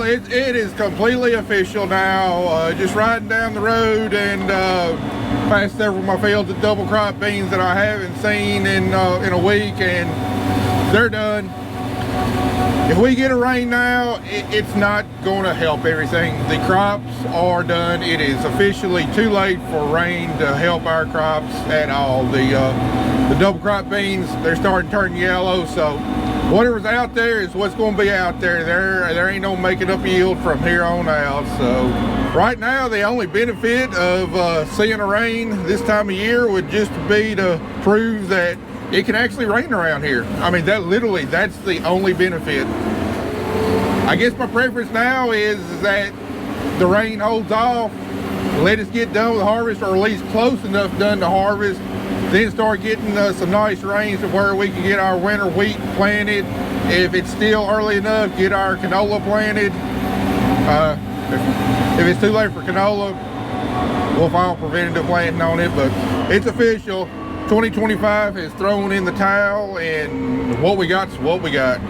it is completely official now. Just riding down the road and past several of my fields of double crop beans that I haven't seen in a week, and they're done. If we get a rain now, it's not going to help everything. The crops are done. It is officially too late for rain to help our crops at all. The double crop beans, they're starting to turn yellow, so whatever's out there is what's going to be out there. There ain't no making up yield from here on out. So right now, the only benefit of seeing a rain this time of year would just be to prove that it can actually rain around here. I mean, that's the only benefit. I guess my preference now is that the rain holds off, let us get done with the harvest, or at least close enough done to harvest, then start getting some nice rains to where we can get our winter wheat planted. If it's still early enough, get our canola planted. If it's too late for canola, we'll file preventative planting on it, but it's official. 2025 has thrown in the towel, and what we got's what we got.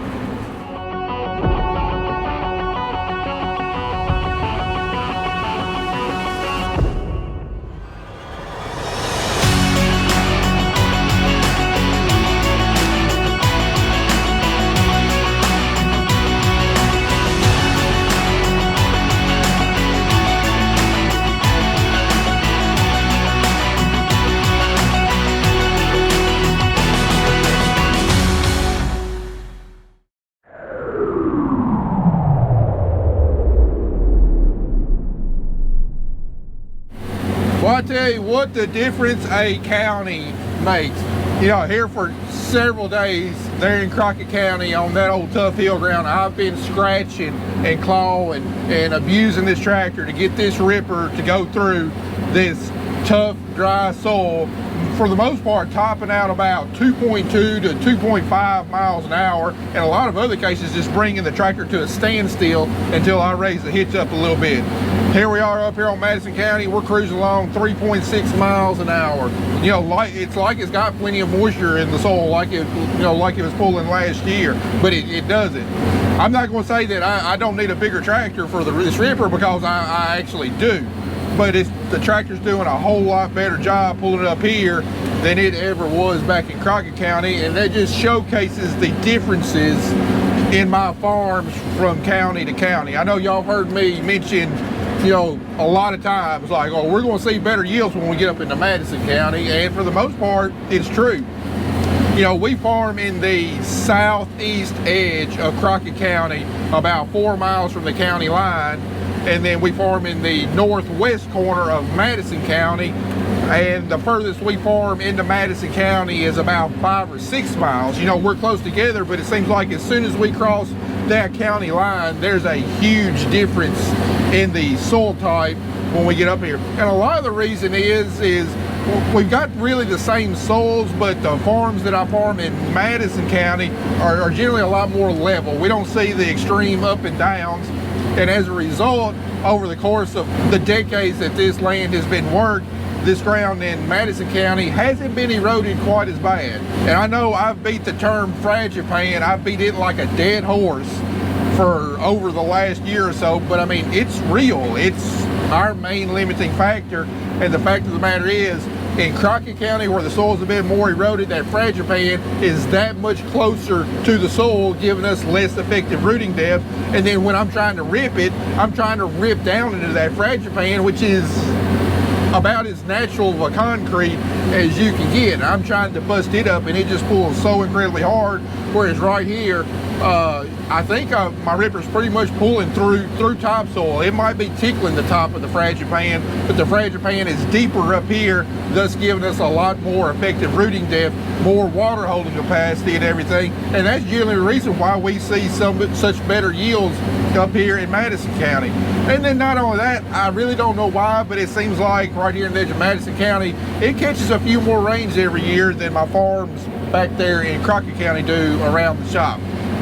Well, I tell you what, the difference a county makes. You know, here for several days there in Crockett County on that old tough hill ground, I've been scratching and clawing and abusing this tractor to get this ripper to go through this tough, dry soil. For the most part, topping out about 2.2 to 2.5 miles an hour, and a lot of other cases just bringing the tractor to a standstill until I raise the hitch up a little bit. Here we are up here on Madison County. We're cruising along 3.6 miles an hour. You know, it's like it's got plenty of moisture in the soil, like it was pulling last year, but it doesn't. I'm not going to say that I don't need a bigger tractor for this ripper, because I actually do. But the tractor's doing a whole lot better job pulling it up here than it ever was back in Crockett County, and that just showcases the differences in my farms from county to county. I know y'all heard me mention, you know, a lot of times, like, oh, we're going to see better yields when we get up into Madison County, and for the most part, it's true. You know, we farm in the southeast edge of Crockett County, about 4 miles from the county line, and then we farm in the northwest corner of Madison County, and the furthest we farm into Madison County is about 5 or 6 miles. You know, we're close together, but it seems like as soon as we cross that county line, there's a huge difference in the soil type when we get up here. And a lot of the reason is we've got really the same soils, but the farms that I farm in Madison County are generally a lot more level. We don't see the extreme up and downs. And as a result, over the course of the decades that this land has been worked, this ground in Madison County hasn't been eroded quite as bad. And I know I've beat the term frangipane, I've beat it like a dead horse for over the last year or so, but I mean, it's real. It's our main limiting factor. And the fact of the matter is, in Crockett County, where the soils have been more eroded, that frangipane is that much closer to the soil, giving us less effective rooting depth. And then when I'm trying to rip it, I'm trying to rip down into that frangipane, which is about as natural of a concrete as you can get. I'm trying to bust it up, and it just pulls so incredibly hard. Whereas right here, I think my ripper's pretty much pulling through topsoil. It might be tickling the top of the frangipane, but the frangipane is deeper up here, thus giving us a lot more effective rooting depth, more water holding capacity and everything. And that's generally the reason why we see such better yields up here in Madison County. And then not only that, I really don't know why, but it seems like right here in the edge of Madison County, it catches a few more rains every year than my farms back there in Crockett County do around the shop.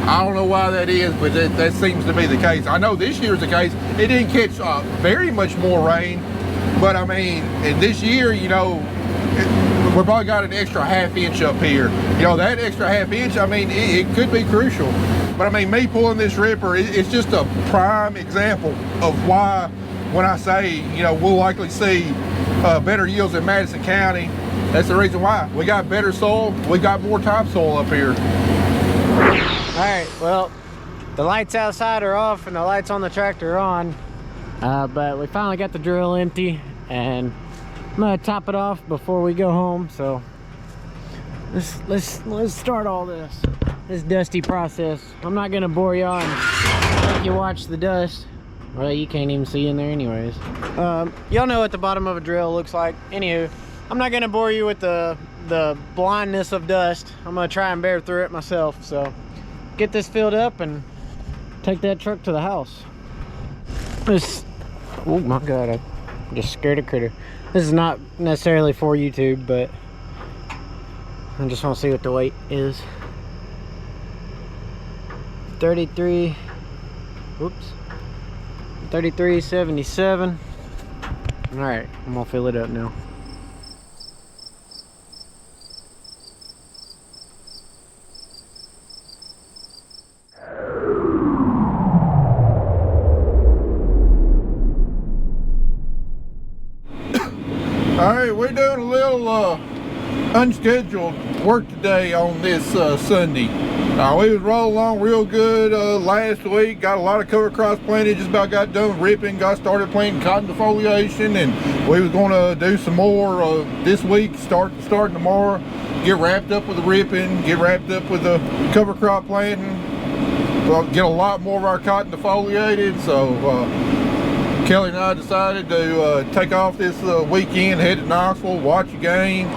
I don't know why that is, but that seems to be the case. I know this year's the case. It didn't catch very much more rain, but I mean, this year, you know, we probably got an extra half inch up here. You know, that extra half inch, I mean, it could be crucial. But I mean, me pulling this ripper, it's just a prime example of why, when I say, you know, we'll likely see better yields in Madison County, that's the reason why. We got better soil, we got more topsoil up here. All right, well, the lights outside are off and the lights on the tractor are on, but we finally got the drill empty, and I'm gonna top it off before we go home. So let's start all this dusty process. I'm not gonna bore y'all and make you watch the dust. Well, you can't even see in there anyways. Y'all know what the bottom of a drill looks like. Anywho, I'm not gonna bore you with the blindness of dust. I'm gonna try and bear through it myself. So get this filled up and take that truck to the house. Oh my god, I just scared a critter. This is not necessarily for YouTube, but I just want to see what the weight is. 33.77. All right, I'm gonna fill it up now. All right, we're doing a little unscheduled work today on this Sunday. We was rolling along real good last week. Got a lot of cover crops planted. Just about got done ripping. Got started planting cotton defoliation, and we was going to do some more this week. Starting tomorrow. Get wrapped up with the ripping. Get wrapped up with the cover crop planting. Well, get a lot more of our cotton defoliated. So Kelly and I decided to take off this weekend, head to Knoxville, watch a game.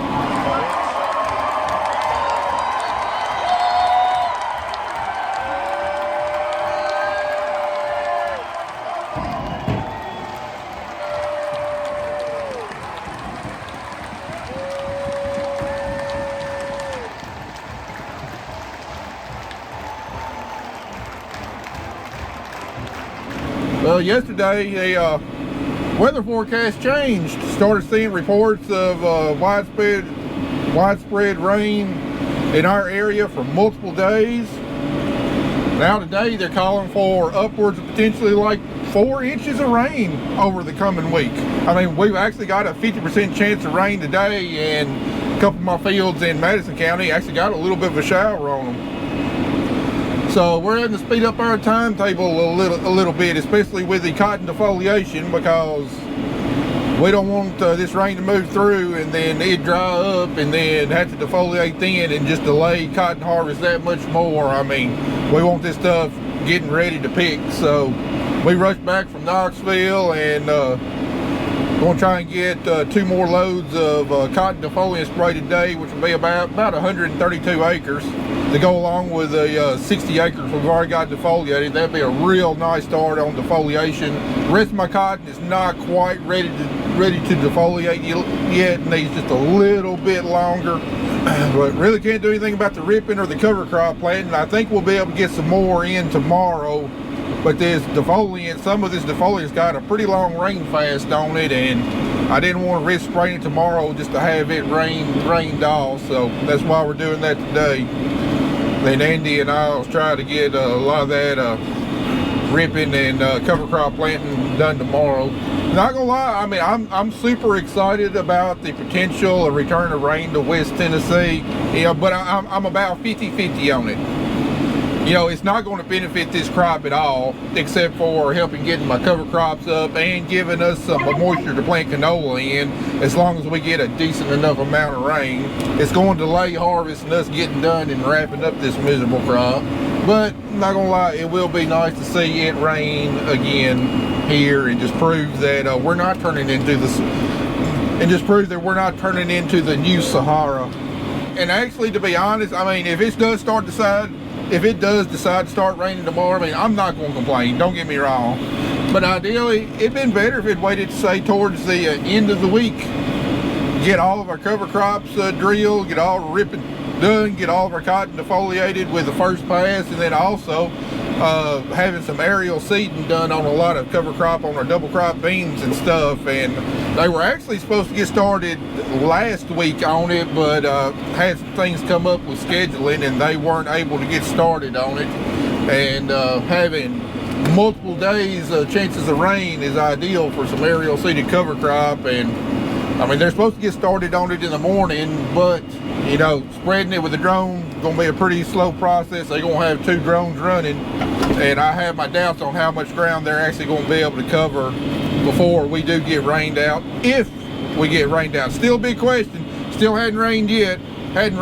Well, yesterday the weather forecast changed. Started seeing reports of widespread rain in our area for multiple days. Now today they're calling for upwards of potentially like 4 inches of rain over the coming week. I mean, we've actually got a 50% chance of rain today, and a couple of my fields in Madison County actually got a little bit of a shower on them. So we're having to speed up our timetable a little bit, especially with the cotton defoliation, because we don't want this rain to move through and then it dry up and then have to defoliate then and just delay cotton harvest that much more. I mean, we want this stuff getting ready to pick. So we rushed back from Knoxville and going to try and get 2 more loads of cotton defoliant spray today, which will be about 132 acres. To go along with the 60 acres we've already got defoliated. That'd be a real nice start on defoliation. The rest of my cotton is not quite ready to defoliate yet. It needs just a little bit longer. But really can't do anything about the ripping or the cover crop planting. I think we'll be able to get some more in tomorrow. But this defoliant, some of this defoliant's got a pretty long rain fast on it, and I didn't want to risk spraying it tomorrow just to have it rained off. So that's why we're doing that today. Then Andy and I will try to get a lot of that ripping and cover crop planting done tomorrow. Not gonna lie, I mean, I'm super excited about the potential of return of rain to West Tennessee. You know, but I'm about 50-50 on it. You know, it's not going to benefit this crop at all, except for helping getting my cover crops up and giving us some moisture to plant canola in. As long as we get a decent enough amount of rain, it's going to delay harvest and us getting done and wrapping up this miserable crop. But I'm not gonna lie, it will be nice to see it rain again here and just prove that we're not turning into this, and just prove that we're not turning into the new Sahara. And actually, to be honest, I mean, if it does decide to start raining tomorrow, I mean, I'm not going to complain, don't get me wrong. But ideally, it'd been better if it waited, say, towards the end of the week. Get all of our cover crops drilled, get all the ripping done, get all of our cotton defoliated with the first pass, and then also having some aerial seeding done on a lot of cover crop on our double crop beans and stuff. And they were actually supposed to get started last week on it, but had some things come up with scheduling and they weren't able to get started on it. and having multiple days chances of rain is ideal for some aerial seeded cover crop. And I mean, they're supposed to get started on it in the morning, but you know, spreading it with a drone is going to be a pretty slow process. They're going to have 2 drones running, and I have my doubts on how much ground they're actually going to be able to cover before we do get rained out, if we get rained out. Still a big question. Still hadn't rained yet. Hadn't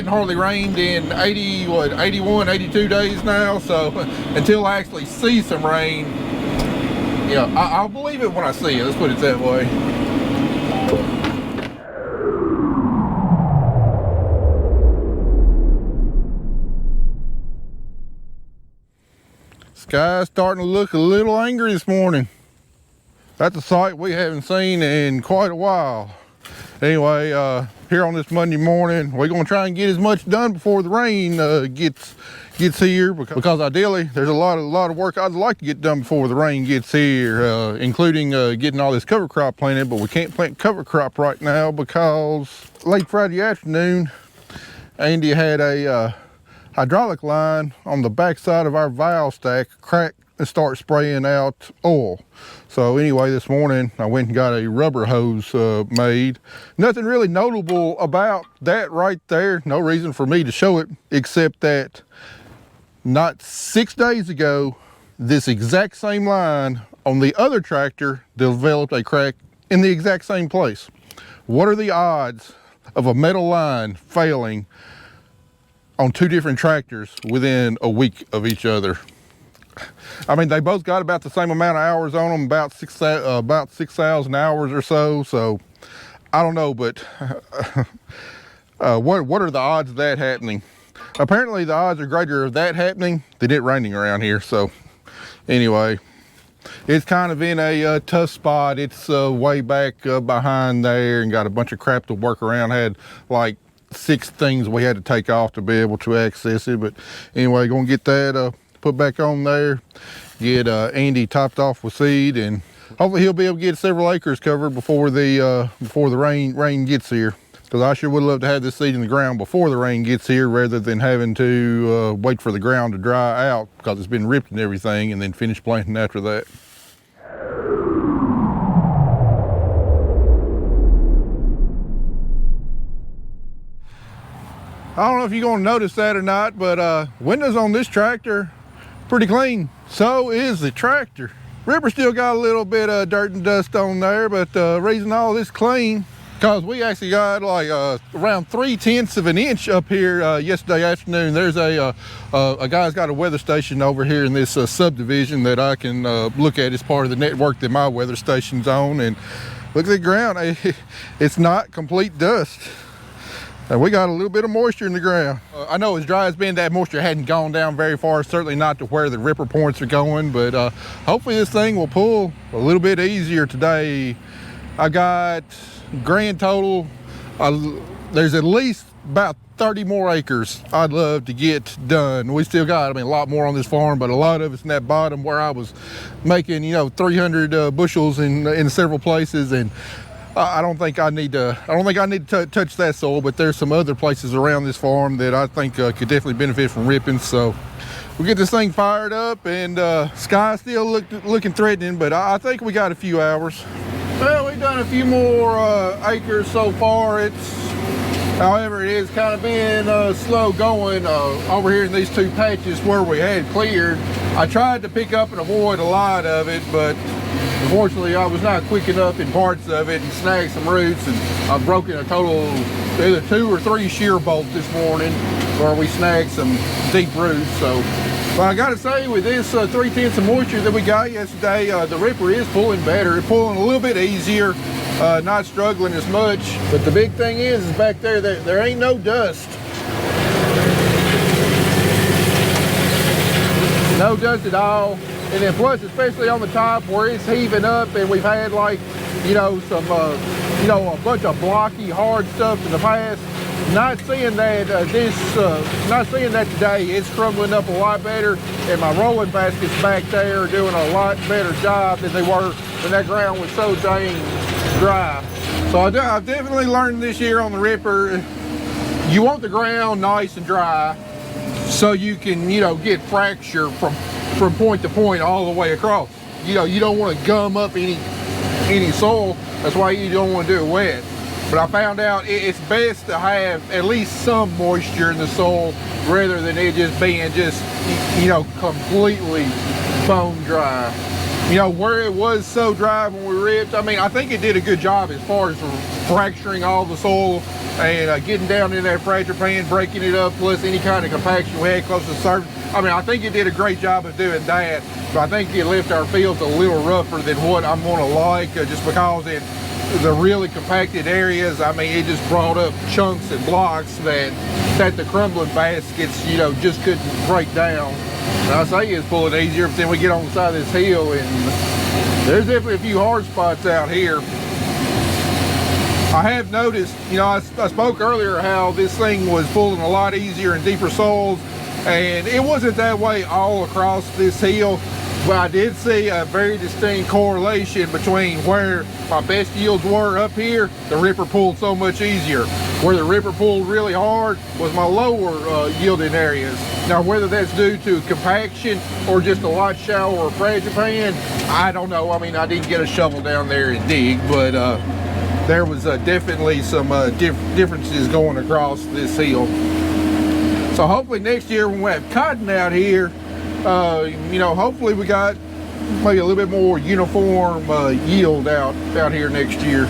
hardly rained in 81, 82 days now. So until I actually see some rain, yeah, I'll believe it when I see it. Let's put it that way. Sky's starting to look a little angry this morning. That's a sight we haven't seen in quite a while. Anyway, here on this Monday morning, we're gonna try and get as much done before the rain gets here, because ideally there's a lot of work I'd like to get done before the rain gets here, including getting all this cover crop planted. But we can't plant cover crop right now because late Friday afternoon, Andy had a hydraulic line on the back side of our valve stack crack and start spraying out oil. So anyway, this morning I went and got a rubber hose made. Nothing really notable about that right there. No reason for me to show it, except that not 6 days ago, this exact same line on the other tractor developed a crack in the exact same place. What are the odds of a metal line failing on 2 different tractors within a week of each other? I mean, they both got about the same amount of hours on them, about 6,000 hours or so. So I don't know, but what are the odds of that happening? Apparently the odds are greater of that happening than it raining around here. So anyway, it's kind of in a tough spot. It's way back behind there and got a bunch of crap to work around. Had like 6 things we had to take off to be able to access it. But anyway, gonna get that put back on there, get Andy topped off with seed, and hopefully he'll be able to get several acres covered before the rain gets here. Because I sure would love to have this seed in the ground before the rain gets here, rather than having to wait for the ground to dry out because it's been ripped and everything, and then finish planting after that. I don't know if you're going to notice that or not, but windows on this tractor pretty clean. So is the tractor. Ripper still got a little bit of dirt and dust on there, but the reason all this clean, because we actually got like around 3/10 of an inch up here yesterday afternoon. There's a guy's got a weather station over here in this subdivision that I can look at as part of the network that my weather station's on, and look at the ground. It's not complete dust. We got a little bit of moisture in the ground. I know as dry as been, that moisture hadn't gone down very far, certainly not to where the ripper points are going, but hopefully this thing will pull a little bit easier today. I got grand total, there's at least about 30 more acres I'd love to get done. We still got, a lot more on this farm, but a lot of it's in that bottom where I was making, 300 bushels in several places, and I don't think I need to touch that soil, but there's some other places around this farm that I think could definitely benefit from ripping. So we'll get this thing fired up, and sky's still looking threatening, but I think we got a few hours. Well, we've done a few more acres so far. However, it is kind of been slow going over here in these 2 patches where we had cleared. I tried to pick up and avoid a lot of it, but unfortunately I was not quick enough in parts of it and snagged some roots, and I've broken a total either 2 or 3 shear bolts this morning where we snagged some deep roots. So, but I gotta say, with this 3/10 of moisture that we got yesterday, the ripper is pulling better. It's pulling a little bit easier, not struggling as much. But the big thing is back there, there ain't no dust. No dust at all. And then plus, especially on the top where it's heaving up, and we've had like, some, a bunch of blocky, hard stuff in the past. Not seeing that not seeing that today. It's crumbling up a lot better, and my rolling baskets back there are doing a lot better job than they were when that ground was so dang dry. So I've definitely learned this year on the ripper, you want the ground nice and dry so you can, you know, get fracture from point to point all the way across. You know, you don't want to gum up any soil. That's why you don't want to do it wet. But I found out it's best to have at least some moisture in the soil rather than it just being just, you know, completely bone dry. You know, where it was so dry when we ripped, I mean, I think it did a good job as far as fracturing all the soil and getting down in that fracture pan, breaking it up, plus any kind of compaction we had close to the surface. I mean, I think it did a great job of doing that, but I think it left our fields a little rougher than what I'm gonna like, just because in the really compacted areas, I mean, it just brought up chunks and blocks that the crumbling baskets, you know, just couldn't break down. And I say it's pulling easier, but then we get on the side of this hill and there's definitely a few hard spots out here. I have noticed, you know, I spoke earlier how this thing was pulling a lot easier in deeper soils, and it wasn't that way all across this hill, but I did see a very distinct correlation between where my best yields were up here. The ripper pulled so much easier. Where the ripper pulled really hard was my lower yielding areas. Now, whether that's due to compaction or just a lot shallower fracture pan, I don't know. I mean, I didn't get a shovel down there and dig, but there was definitely some differences going across this hill. So hopefully next year when we have cotton out here, you know, hopefully we got maybe a little bit more uniform yield out here next year.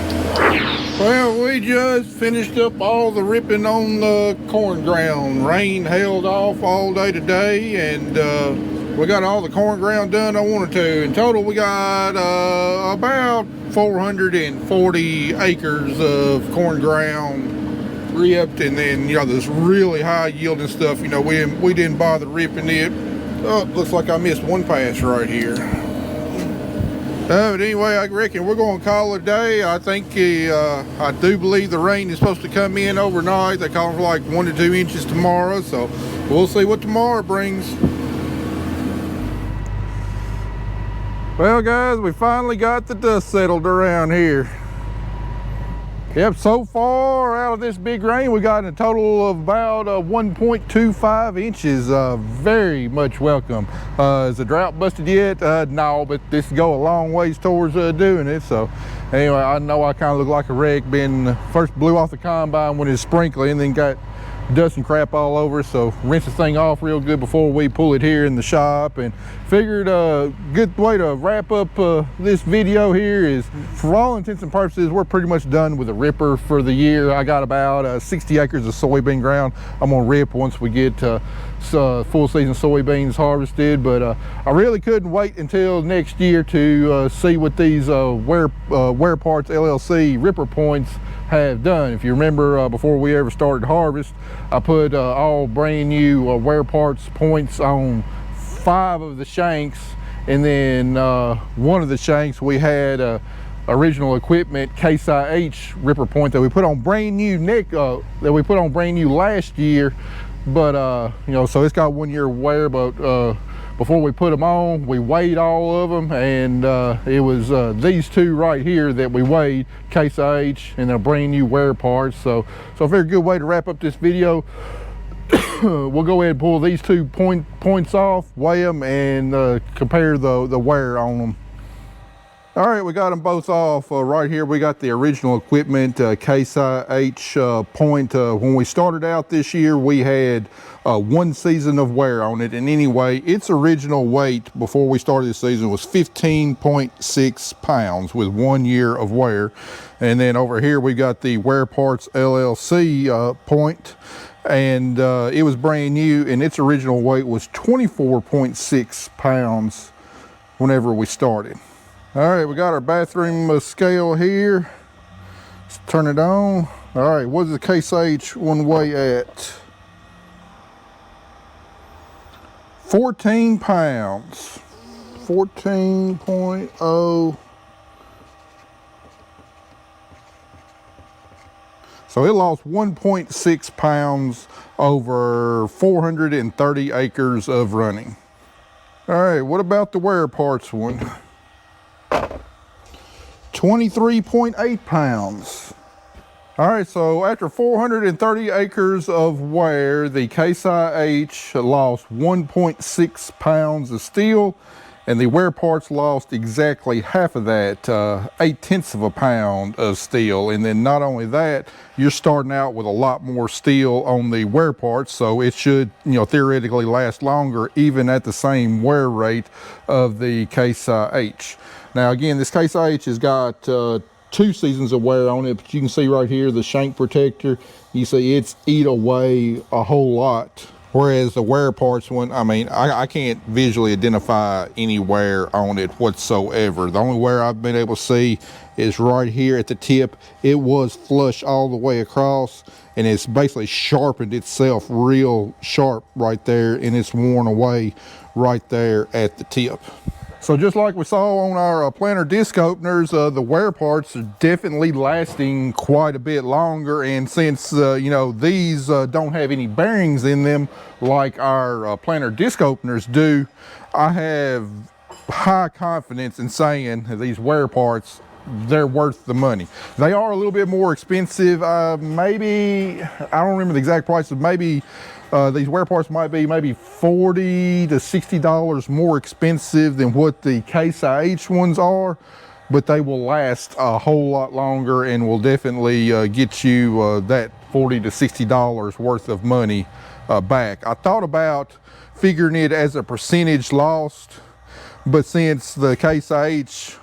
Well, we just finished up all the ripping on the corn ground. Rain held off all day today, and we got all the corn ground done I wanted to. In total, we got about 440 acres of corn ground ripped, and then, you know, this really high yielding stuff, you know, we didn't bother ripping it. Oh, looks like I missed one pass right here. But anyway, I reckon we're going to call it a day. I think I do believe the rain is supposed to come in overnight. They call it for like 1 to 2 inches tomorrow, so we'll see what tomorrow brings. Well, guys, we finally got the dust settled around here. Yep, so far out of this big rain, we got a total of about 1.25 inches. Very much welcome. Is the drought busted yet? No, but this go a long ways towards doing it. So anyway, I know I kind of look like a wreck. First blew off the combine when it was sprinkling, and then got dust and crap all over, so rinse the thing off real good before we pull it here in the shop. And figured a good way to wrap up this video here is, for all intents and purposes, we're pretty much done with the ripper for the year. I got about 60 acres of soybean ground I'm gonna rip once we get full season soybeans harvested, but I really couldn't wait until next year to see what these Wear Parts LLC ripper points have done. If you remember, before we ever started harvest, I put all brand new Wear Parts points on 5 of the shanks, and then one of the shanks we had original equipment Case IH ripper point that we put on brand new last year, but you know, so it's got 1 year wear. But before we put them on, we weighed all of them, and it was these 2 right here that we weighed, Case IH and a brand new Wear Parts. So a very good way to wrap up this video. We'll go ahead and pull these 2 points off, weigh them, and compare the wear on them. All right, we got them both off. Right here we got the original equipment Case IH point. When we started out this year, we had 1 season of wear on it, and anyway, its original weight before we started this season was 15.6 pounds with 1 year of wear. And then over here we got the Wear Parts LLC point, and it was brand new, and its original weight was 24.6 pounds whenever we started. All right, we got our bathroom scale here. Let's turn it on. All right, what does the Case IH one weigh at? 14 pounds. 14.0. So it lost 1.6 pounds over 430 acres of running. All right, what about the Wear Parts one? 23.8 pounds. All right, so after 430 acres of wear, the Case IH lost 1.6 pounds of steel, and the Wear Parts lost exactly half of that, 0.8 of a pound of steel. And then not only that, you're starting out with a lot more steel on the Wear Parts, so it should, theoretically last longer, even at the same wear rate of the Case IH. Now again, this Case IH has got 2 seasons of wear on it, but you can see right here the shank protector. You see it's eat away a whole lot. Whereas the Wear Parts one, I mean, I can't visually identify any wear on it whatsoever. The only wear I've been able to see is right here at the tip. It was flush all the way across, and it's basically sharpened itself real sharp right there, and it's worn away right there at the tip. So just like we saw on our planter disc openers, the Wear Parts are definitely lasting quite a bit longer. And since, these don't have any bearings in them like our planter disc openers do, I have high confidence in saying that these Wear Parts, they're worth the money. They are a little bit more expensive. Maybe, I don't remember the exact price, of maybe these Wear Parts might be maybe $40 to $60 more expensive than what the Case IH ones are, but they will last a whole lot longer and will definitely get you that $40 to $60 worth of money back. I thought about figuring it as a percentage lost, but since the Case IH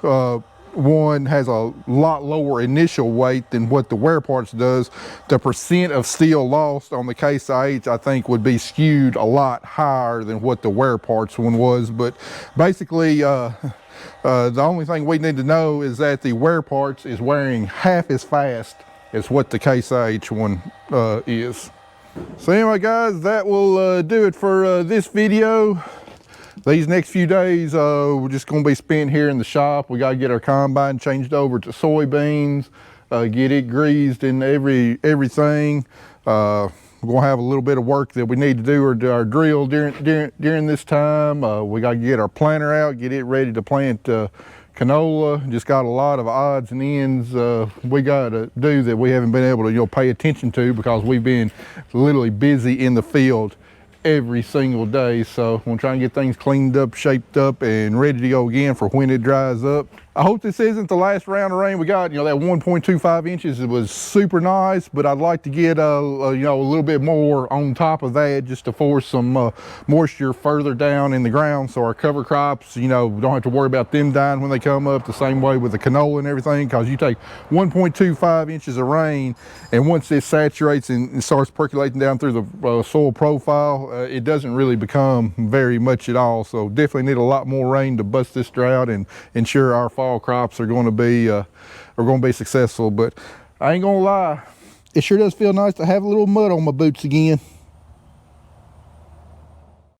one has a lot lower initial weight than what the Wear Parts does, the percent of steel lost on the Case IH I think would be skewed a lot higher than what the Wear Parts one was. But basically the only thing we need to know is that the Wear Parts is wearing half as fast as what the Case IH one is. So anyway guys, that will do it for this video. These next few days, we're just going to be spent here in the shop. We got to get our combine changed over to soybeans, get it greased and everything. We're going to have a little bit of work that we need to do to our drill during this time. We got to get our planter out, get it ready to plant canola. Just got a lot of odds and ends we got to do that we haven't been able to pay attention to because we've been literally busy in the field every single day. So we'll try and get things cleaned up, shaped up, and ready to go again for when it dries up. I hope this isn't the last round of rain we got. That 1.25 inches, it was super nice, but I'd like to get a little bit more on top of that just to force some moisture further down in the ground so our cover crops, don't have to worry about them dying when they come up. The same way with the canola and everything, because you take 1.25 inches of rain, and once it saturates and starts percolating down through the soil profile, it doesn't really become very much at all. So definitely need a lot more rain to bust this drought and ensure our fall crops are going to be successful. But I ain't gonna lie, it sure does feel nice to have a little mud on my boots again.